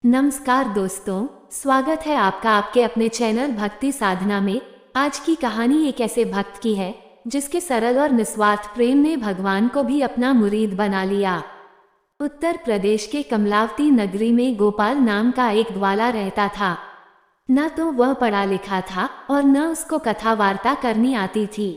नमस्कार दोस्तों, स्वागत है आपका आपके अपने चैनल भक्ति साधना में। आज की कहानी एक ऐसे भक्त की है जिसके सरल और निस्वार्थ प्रेम ने भगवान को भी अपना मुरीद बना लिया। उत्तर प्रदेश के कमलावती नगरी में गोपाल नाम का एक ग्वाला रहता था। न तो वह पढ़ा लिखा था और न उसको कथा वार्ता करनी आती थी।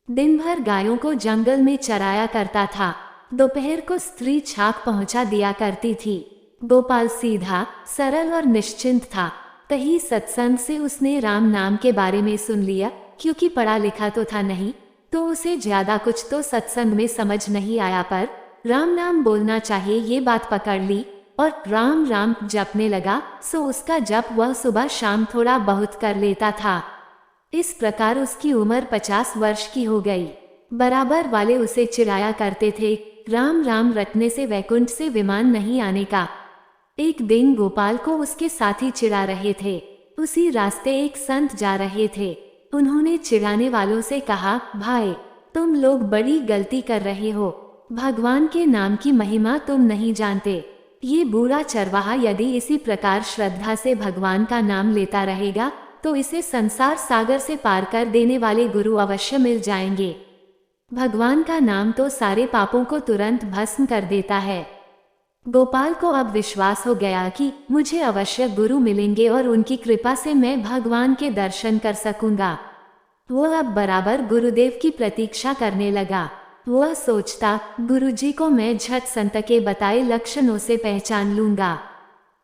दिन भर गायों को जंगल में चराया करता था। दोपहर को स्त्री छाक पहुंचा दिया करती थी। गोपाल सीधा, सरल और निश्चिंत था। कहीं सत्संग से उसने राम नाम के बारे में सुन लिया। क्योंकि पढ़ा लिखा तो था नहीं, तो उसे ज्यादा कुछ तो सत्संग में समझ नहीं आया, पर राम नाम बोलना चाहिए ये बात पकड़ ली और राम राम जपने लगा। सो उसका जप वह सुबह शाम थोड़ा बहुत कर लेता था। इस प्रकार उसकी उम्र 50 वर्ष की हो गई। बराबर वाले उसे चिढ़ाया करते थे, राम राम रटने से वैकुंठ से विमान नहीं आने का। एक दिन गोपाल को उसके साथी चिढ़ा रहे थे। उसी रास्ते एक संत जा रहे थे। उन्होंने चिढ़ाने वालों से कहा, भाई तुम लोग बड़ी गलती कर रहे हो। भगवान के नाम की महिमा तुम नहीं जानते। ये बूढ़ा चरवाहा यदि इसी प्रकार श्रद्धा से भगवान का नाम लेता रहेगा तो इसे संसार सागर से पार कर देने वाले गुरु अवश्य मिल जाएंगे। भगवान का नाम तो सारे पापों को तुरंत भस्म कर देता है। गोपाल को अब विश्वास हो गया कि मुझे अवश्य गुरु मिलेंगे और उनकी कृपा से मैं भगवान के दर्शन कर सकूंगा। वह अब बराबर गुरुदेव की प्रतीक्षा करने लगा। वह सोचता, गुरुजी को मैं झट संत के बताए लक्षणों से पहचान लूंगा,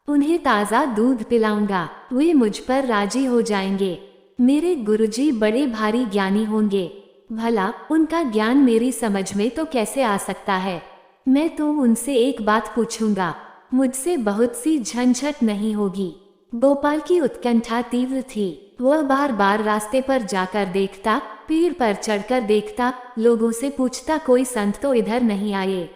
उन्हें ताज़ा दूध पिलाऊंगा, वे मुझ पर राजी हो जाएंगे। मेरे गुरुजी बड़े भारी ज्ञानी होंगे। भला उनका ज्ञान मेरी समझ में तो कैसे आ सकता है। मैं तो उनसे एक बात पूछूंगा, मुझसे बहुत सी झंझट नहीं होगी। गोपाल की उत्कंठा तीव्र थी। वह बार बार रास्ते पर जाकर देखता, पेड़ पर चढ़कर देखता, लोगों से पूछता कोई संत तो इधर नहीं आए।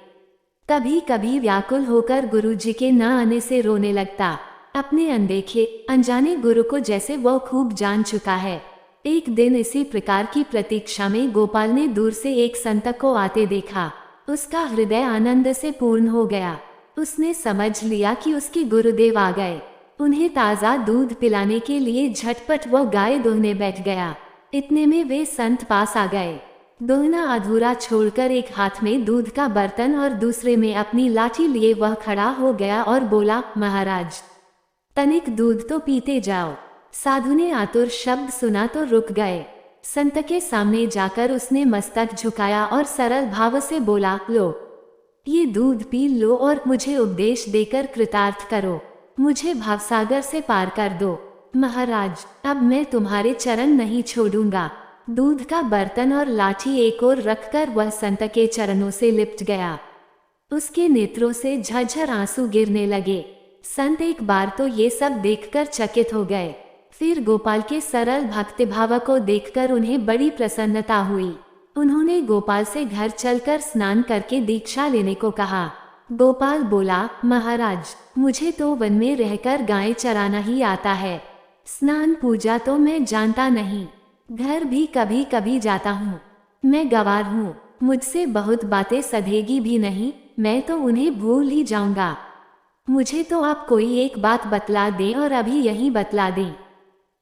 कभी कभी व्याकुल होकर गुरुजी के न आने से रोने लगता। अपने अनदेखे अनजाने गुरु को जैसे वह खूब जान चुका है। एक दिन इसी प्रकार की प्रतीक्षा में गोपाल ने दूर से एक संत को आते देखा। उसका हृदय आनंद से पूर्ण हो गया। उसने समझ लिया कि उसके गुरुदेव आ गए। उन्हें ताज़ा दूध पिलाने के लिए झटपट वह गाय दोहने बैठ गया। इतने में वे संत पास आ गए। दोहना अधूरा छोड़कर एक हाथ में दूध का बर्तन और दूसरे में अपनी लाठी लिए वह खड़ा हो गया और बोला, महाराज तनिक दूध तो पीते जाओ। साधु ने आतुर शब्द सुना तो रुक गए। संत के सामने जाकर उसने मस्तक झुकाया और सरल भाव से बोला, लो ये दूध पी लो और मुझे उपदेश देकर कृतार्थ करो। मुझे भावसागर से पार कर दो। महाराज अब मैं तुम्हारे चरण नहीं छोड़ूंगा। दूध का बर्तन और लाठी एक ओर रखकर वह संत के चरणों से लिपट गया। उसके नेत्रों से झरझर आंसू गिरने लगे। संत एक बार तो ये सब देखकर चकित हो गए। फिर गोपाल के सरल भक्तिभाव को देखकर उन्हें बड़ी प्रसन्नता हुई। उन्होंने गोपाल से घर चलकर स्नान करके दीक्षा लेने को कहा। गोपाल बोला, महाराज मुझे तो वन में रहकर गायें चराना ही आता है। स्नान पूजा तो मैं जानता नहीं। घर भी कभी कभी जाता हूँ। मैं गंवार हूँ, मुझसे बहुत बातें सधेगी भी नहीं। मैं तो उन्हें भूल ही जाऊंगा। मुझे तो आप कोई एक बात बतला दें और अभी यहीं बतला दें,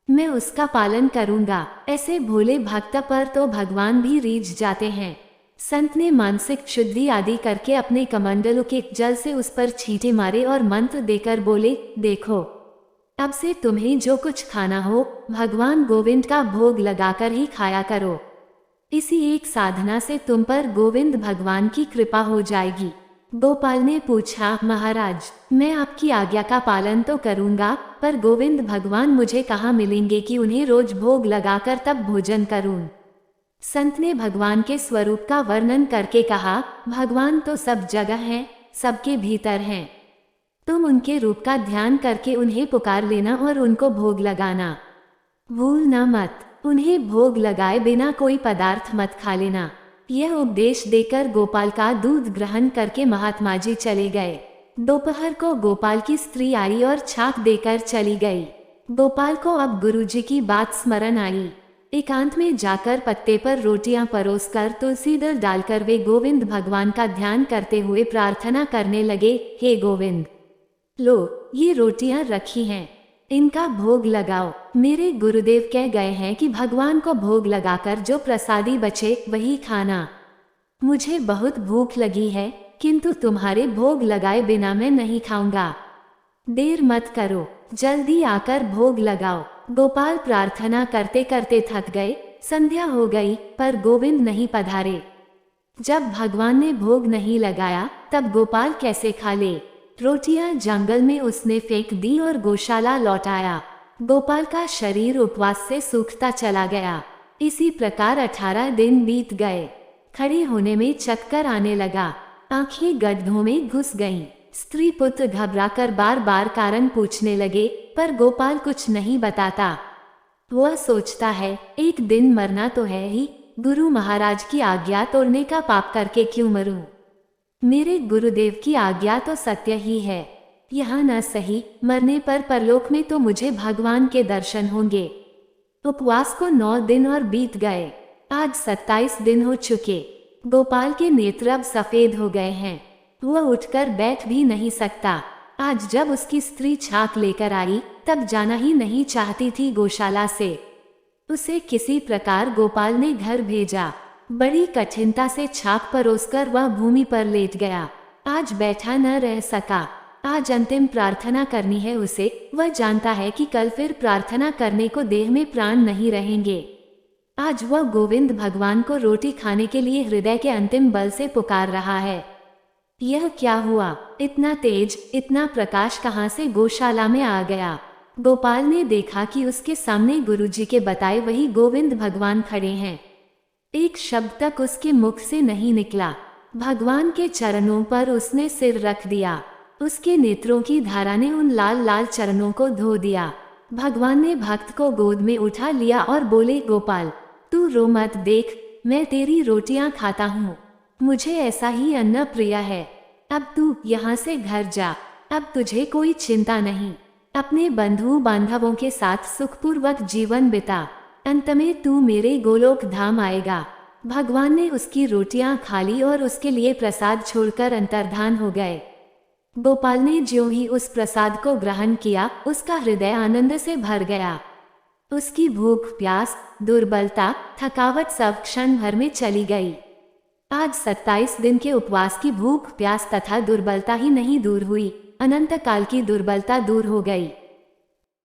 मैं उसका पालन करूंगा। ऐसे भोले भक्त पर तो भगवान भी रीझ जाते हैं। संत ने मानसिक शुद्धि आदि करके अपने कमंडलों के जल से उस पर छींटे मारे और मंत्र देकर बोले, देखो अब से तुम्हें जो कुछ खाना हो भगवान गोविंद का भोग लगाकर ही खाया करो। इसी एक साधना से तुम पर गोविंद भगवान की कृपा हो जाएगी। गोपाल ने पूछा, महाराज मैं आपकी आज्ञा का पालन तो करूंगा, पर गोविंद भगवान मुझे कहाँ मिलेंगे कि उन्हें रोज भोग लगाकर तब भोजन करूं। संत ने भगवान के स्वरूप का वर्णन करके कहा, भगवान तो सब जगह हैं, सबके भीतर हैं। तुम उनके रूप का ध्यान करके उन्हें पुकार लेना और उनको भोग लगाना। भूलना मत, उन्हें भोग लगाए बिना कोई पदार्थ मत खा लेना। यह उपदेश देकर गोपाल का दूध ग्रहण करके महात्मा जी चले गए। दोपहर को गोपाल की स्त्री आई और छाक देकर चली गई। गोपाल को अब गुरुजी की बात स्मरण आई। एकांत में जाकर पत्ते पर रोटियां परोसकर तुलसी दल डालकर वे गोविंद भगवान का ध्यान करते हुए प्रार्थना करने लगे, हे गोविंद लो ये रोटियां रखी हैं, इनका भोग लगाओ। मेरे गुरुदेव कह गए हैं कि भगवान को भोग लगाकर जो प्रसादी बचे वही खाना। मुझे बहुत भूख लगी है, किंतु तुम्हारे भोग लगाए बिना मैं नहीं खाऊंगा। देर मत करो, जल्दी आकर भोग लगाओ। गोपाल प्रार्थना करते करते थक गए। संध्या हो गई पर गोविंद नहीं पधारे। जब भगवान ने भोग नहीं लगाया तब गोपाल कैसे खा ले? रोटियां जंगल में उसने फेंक दी और गौशाला लौट आया। गोपाल का शरीर उपवास से सूखता चला गया। इसी प्रकार 18 दिन बीत गए। खड़े होने में चक्कर आने लगा, आंखें गड्ढों में घुस गईं। स्त्री पुत्र घबराकर बार बार कारण पूछने लगे, पर गोपाल कुछ नहीं बताता। वह सोचता है एक दिन मरना तो है ही, गुरु महाराज की आज्ञा तोड़ने का पाप करके क्यों मरूं? मेरे गुरुदेव की आज्ञा तो सत्य ही है। यहाँ न सही, मरने पर परलोक में तो मुझे भगवान के दर्शन होंगे। उपवास को 9 दिन और बीत गए। आज 27 दिन हो चुके। गोपाल के नेत्र अब सफेद हो गए हैं। वह उठकर बैठ भी नहीं सकता। आज जब उसकी स्त्री छाक लेकर आई तब जाना ही नहीं चाहती थी गौशाला से। उसे किसी प्रकार गोपाल ने घर भेजा। बड़ी कठिनता से छाक परोसकर वह भूमि पर लेट गया। आज बैठा न रह सका। आज अंतिम प्रार्थना करनी है उसे। वह जानता है कि कल फिर प्रार्थना करने को देह में प्राण नहीं रहेंगे। आज वह गोविंद भगवान को रोटी खाने के लिए हृदय के अंतिम बल से पुकार रहा है। यह क्या हुआ? इतना तेज, इतना प्रकाश कहाँ से गौशाला में आ गया? गोपाल ने देखा कि उसके सामने गुरुजी के बताए वही गोविंद भगवान खड़े हैं। एक शब्द तक उसके मुख से नहीं निकला। भगवान के चरणों पर उसने सिर रख दिया। उसके नेत्रों की धारा ने उन लाल लाल चरणों को धो दिया। भगवान ने भक्त को गोद में उठा लिया और बोले, गोपाल तू रो मत, देख मैं तेरी रोटियां खाता हूँ। मुझे ऐसा ही अन्न प्रिय है। अब तू यहाँ से घर जा। अब तुझे कोई चिंता नहीं। अपने बंधु बांधवों के साथ सुखपूर्वक जीवन बिता। अंत में तू मेरे गोलोक धाम आएगा। भगवान ने उसकी रोटियां खा ली और उसके लिए प्रसाद छोड़कर अंतर्धान हो गए। गोपाल ने ज्यों ही उस प्रसाद को ग्रहण किया, उसका हृदय आनंद से भर गया। उसकी भूख, प्यास, दुर्बलता, थकावट सब क्षण भर में चली गई। आज 27 दिन के उपवास की भूख, प्यास तथा दुर्बलता ही नहीं दूर हुई, अनंत काल की दुर्बलता दूर हो गई।